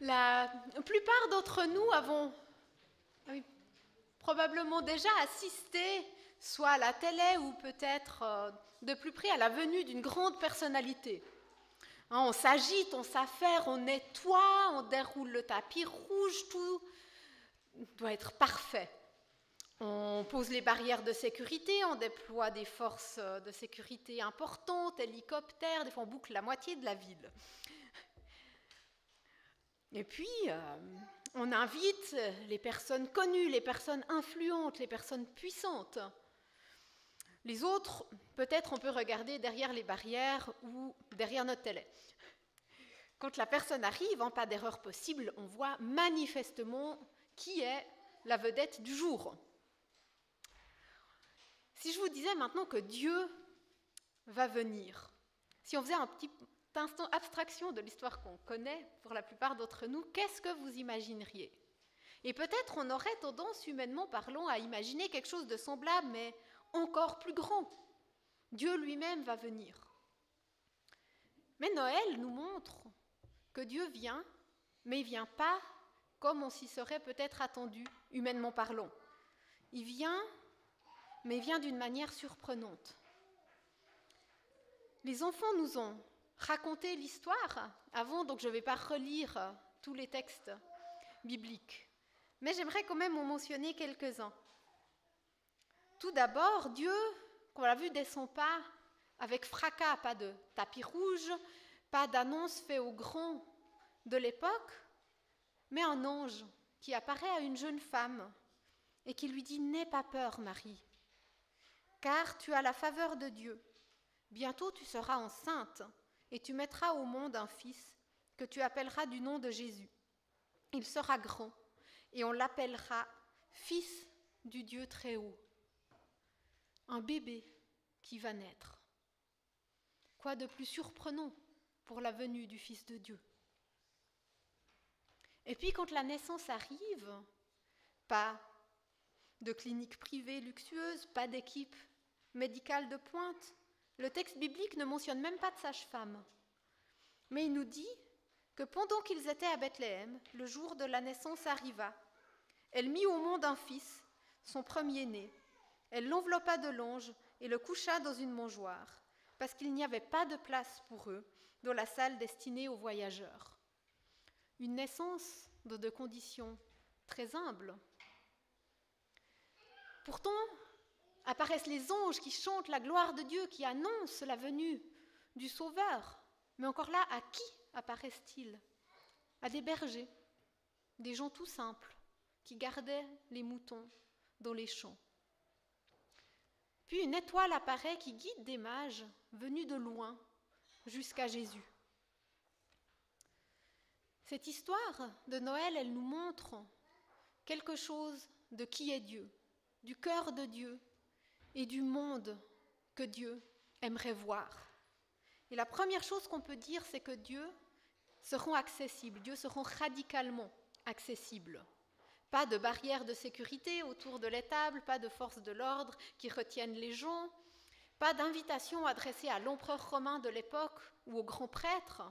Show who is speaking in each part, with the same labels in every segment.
Speaker 1: La plupart d'entre nous avons probablement déjà assisté, soit à la télé ou peut-être de plus près à la venue d'une grande personnalité. On s'agite, on s'affaire, on nettoie, on déroule le tapis rouge, tout doit être parfait. On pose les barrières de sécurité, on déploie des forces de sécurité importantes, hélicoptères, des fois on boucle la moitié de la ville. Et puis, on invite les personnes connues, les personnes influentes, les personnes puissantes. Les autres, peut-être on peut regarder derrière les barrières ou derrière notre télé. Quand la personne arrive, en pas d'erreur possible, on voit manifestement qui est la vedette du jour. Si je vous disais maintenant que Dieu va venir, si on faisait un petit instant abstraction de l'histoire qu'on connaît pour la plupart d'entre nous, qu'est-ce que vous imagineriez? Et peut-être on aurait tendance, humainement parlant, à imaginer quelque chose de semblable, mais encore plus grand. Dieu lui-même va venir. Mais Noël nous montre que Dieu vient, mais il ne vient pas comme on s'y serait peut-être attendu, humainement parlant. Il vient, mais il vient d'une manière surprenante. Les enfants nous ont raconté l'histoire avant, donc je ne vais pas relire tous les textes bibliques. Mais j'aimerais quand même en mentionner quelques-uns. Tout d'abord, Dieu, qu'on l'a vu, descend pas avec fracas, pas de tapis rouge, pas d'annonce faite au grand de l'époque, mais un ange qui apparaît à une jeune femme et qui lui dit « N'aie pas peur, Marie, car tu as la faveur de Dieu. Bientôt tu seras enceinte et tu mettras au monde un fils que tu appelleras du nom de Jésus. Il sera grand et on l'appellera Fils du Dieu très haut. » Un bébé qui va naître. Quoi de plus surprenant pour la venue du Fils de Dieu? Et puis quand la naissance arrive, pas de clinique privée luxueuse, pas d'équipe médicale de pointe, le texte biblique ne mentionne même pas de sage-femme. Mais il nous dit que pendant qu'ils étaient à Bethléem, le jour de la naissance arriva. Elle mit au monde un fils, son premier-né. Elle l'enveloppa de longe et le coucha dans une mangeoire, parce qu'il n'y avait pas de place pour eux dans la salle destinée aux voyageurs. Une naissance dans des conditions très humbles. Pourtant, apparaissent les anges qui chantent la gloire de Dieu, qui annoncent la venue du Sauveur. Mais encore là, à qui apparaissent-ils? À des bergers, des gens tout simples, qui gardaient les moutons dans les champs. Puis une étoile apparaît qui guide des mages venus de loin jusqu'à Jésus. Cette histoire de Noël, elle nous montre quelque chose de qui est Dieu, du cœur de Dieu et du monde que Dieu aimerait voir. Et la première chose qu'on peut dire, c'est que Dieu seront accessibles, Dieu seront radicalement accessibles. Pas de barrières de sécurité autour de l'étable, pas de forces de l'ordre qui retiennent les gens, pas d'invitation adressée à l'empereur romain de l'époque ou aux grands prêtres,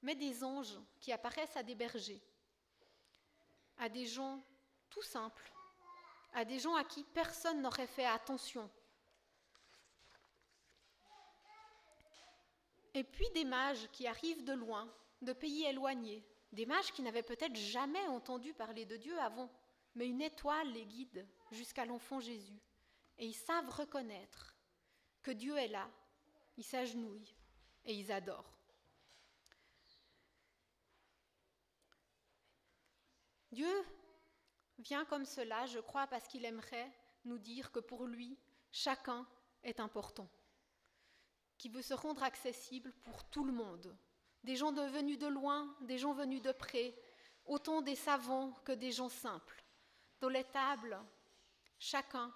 Speaker 1: mais des anges qui apparaissent à des bergers, à des gens tout simples, à des gens à qui personne n'aurait fait attention. Et puis des mages qui arrivent de loin, de pays éloignés, des mages qui n'avaient peut-être jamais entendu parler de Dieu avant, mais une étoile les guide jusqu'à l'enfant Jésus. Et ils savent reconnaître que Dieu est là, ils s'agenouillent et ils adorent. Dieu vient comme cela, je crois, parce qu'il aimerait nous dire que pour lui, chacun est important, qu'il veut se rendre accessible pour tout le monde. Des gens venus de loin, des gens venus de près, autant des savants que des gens simples. Dans les tables, chacun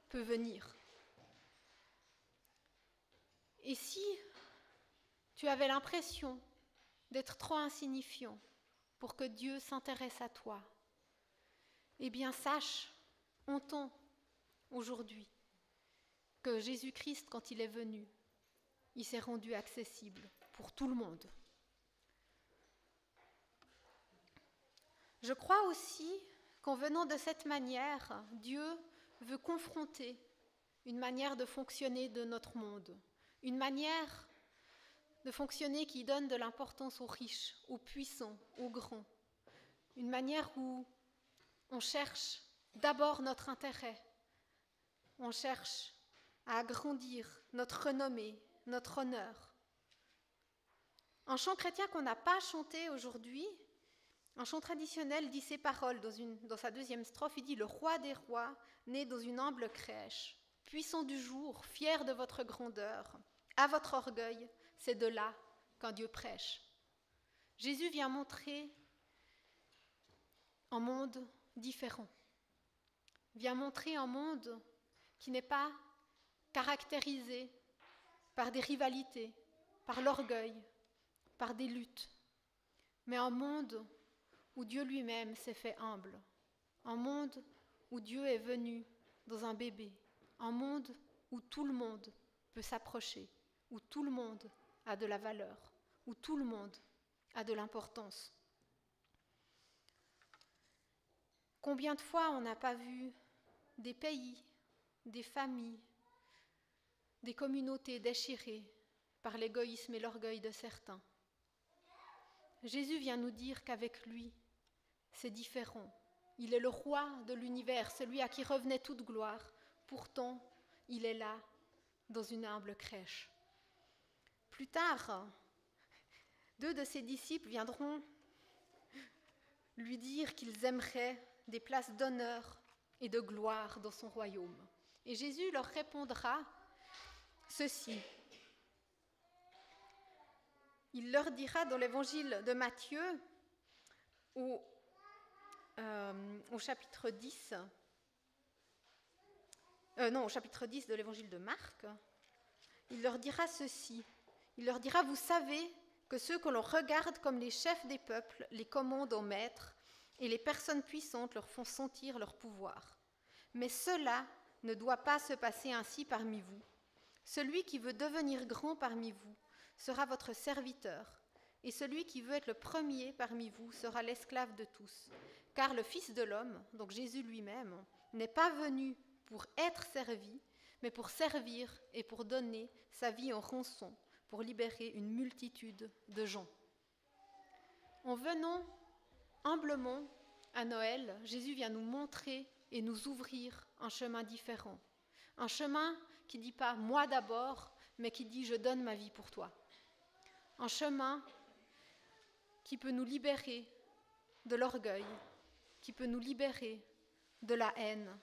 Speaker 1: peut venir. Et si tu avais l'impression d'être trop insignifiant pour que Dieu s'intéresse à toi, eh bien sache, entends aujourd'hui que Jésus-Christ, quand il est venu, il s'est rendu accessible pour tout le monde. Je crois aussi qu'en venant de cette manière, Dieu veut confronter une manière de fonctionner de notre monde, une manière de fonctionner qui donne de l'importance aux riches, aux puissants, aux grands, une manière où on cherche d'abord notre intérêt, on cherche à agrandir notre renommée, notre honneur. Un chant chrétien qu'on n'a pas chanté aujourd'hui, un chant traditionnel dit ces paroles dans sa deuxième strophe, il dit « Le roi des rois, né dans une humble crèche, puissant du jour, fier de votre grandeur, à votre orgueil, c'est de là qu'un Dieu prêche. » Jésus vient montrer un monde différent, vient montrer un monde qui n'est pas caractérisé par des rivalités, par l'orgueil, par des luttes, mais un monde où Dieu lui-même s'est fait humble, un monde où Dieu est venu dans un bébé, un monde où tout le monde peut s'approcher, où tout le monde a de la valeur, où tout le monde a de l'importance. Combien de fois on n'a pas vu des pays, des familles, des communautés déchirées par l'égoïsme et l'orgueil de certains. Jésus vient nous dire qu'avec lui, c'est différent. Il est le roi de l'univers, celui à qui revenait toute gloire. Pourtant, il est là, dans une humble crèche. Plus tard, 2 de ses disciples viendront lui dire qu'ils aimeraient des places d'honneur et de gloire dans son royaume. Et Jésus leur répondra ceci. Il leur dira dans l'évangile de Matthieu, au chapitre 10, au chapitre 10 de l'évangile de Marc, il leur dira ceci. Il leur dira, vous savez que ceux que l'on regarde comme les chefs des peuples les commandent en maîtres, et les personnes puissantes leur font sentir leur pouvoir. Mais cela ne doit pas se passer ainsi parmi vous. Celui qui veut devenir grand parmi vous sera votre serviteur, et celui qui veut être le premier parmi vous sera l'esclave de tous. Car le Fils de l'homme, donc Jésus lui-même, n'est pas venu pour être servi, mais pour servir et pour donner sa vie en rançon, pour libérer une multitude de gens. En venant humblement à Noël, Jésus vient nous montrer et nous ouvrir un chemin différent. Un chemin qui ne dit pas « moi d'abord », mais qui dit « je donne ma vie pour toi ». Un chemin qui peut nous libérer de l'orgueil, qui peut nous libérer de la haine,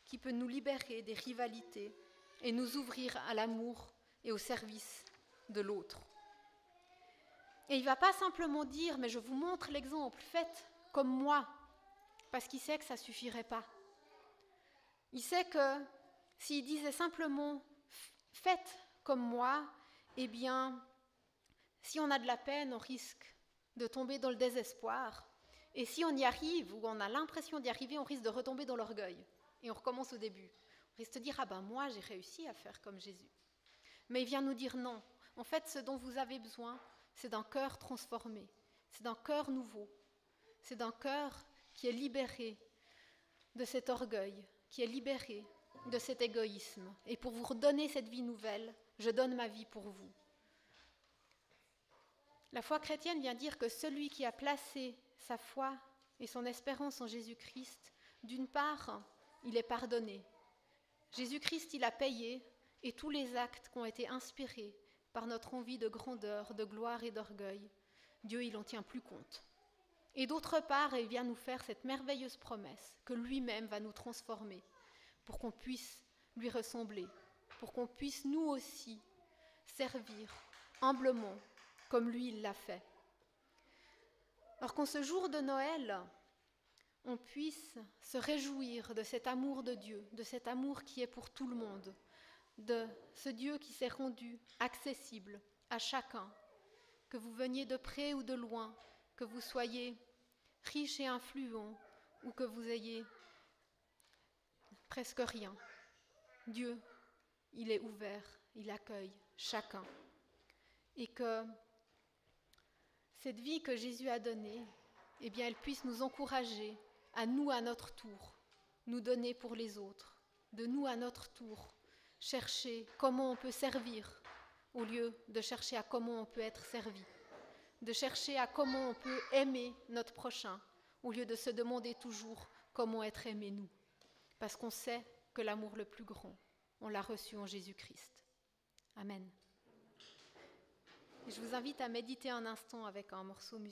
Speaker 1: qui peut nous libérer des rivalités et nous ouvrir à l'amour et au service de l'autre. Et il ne va pas simplement dire « mais je vous montre l'exemple, faites comme moi », parce qu'il sait que ça ne suffirait pas. Il sait que s'il disait simplement « faites comme moi », eh bien, si on a de la peine, on risque de tomber dans le désespoir. Et si on y arrive, ou on a l'impression d'y arriver, on risque de retomber dans l'orgueil. Et on recommence au début. On risque de dire « ah ben moi, j'ai réussi à faire comme Jésus ». Mais il vient nous dire « non ». En fait, ce dont vous avez besoin, c'est d'un cœur transformé, c'est d'un cœur nouveau, c'est d'un cœur qui est libéré de cet orgueil, qui est libéré de cet égoïsme. Et pour vous redonner cette vie nouvelle, je donne ma vie pour vous. La foi chrétienne vient dire que celui qui a placé sa foi et son espérance en Jésus-Christ, d'une part, il est pardonné. Jésus-Christ, il a payé, et tous les actes qui ont été inspirés par notre envie de grandeur, de gloire et d'orgueil, Dieu, il n'en tient plus compte. Et d'autre part, il vient nous faire cette merveilleuse promesse que lui-même va nous transformer pour qu'on puisse lui ressembler, pour qu'on puisse nous aussi servir humblement comme lui, il l'a fait. Alors qu'en ce jour de Noël, on puisse se réjouir de cet amour de Dieu, de cet amour qui est pour tout le monde, de ce Dieu qui s'est rendu accessible à chacun, que vous veniez de près ou de loin, que vous soyez riche et influent ou que vous ayez presque rien. Dieu, il est ouvert, il accueille chacun. Et que cette vie que Jésus a donnée, eh bien, elle puisse nous encourager à nous, à notre tour, nous donner pour les autres, de nous, à notre tour, chercher comment on peut servir au lieu de chercher à comment on peut être servi, de chercher à comment on peut aimer notre prochain au lieu de se demander toujours comment être aimé nous, parce qu'on sait que l'amour le plus grand, on l'a reçu en Jésus-Christ. Amen. Et je vous invite à méditer un instant avec un morceau musical.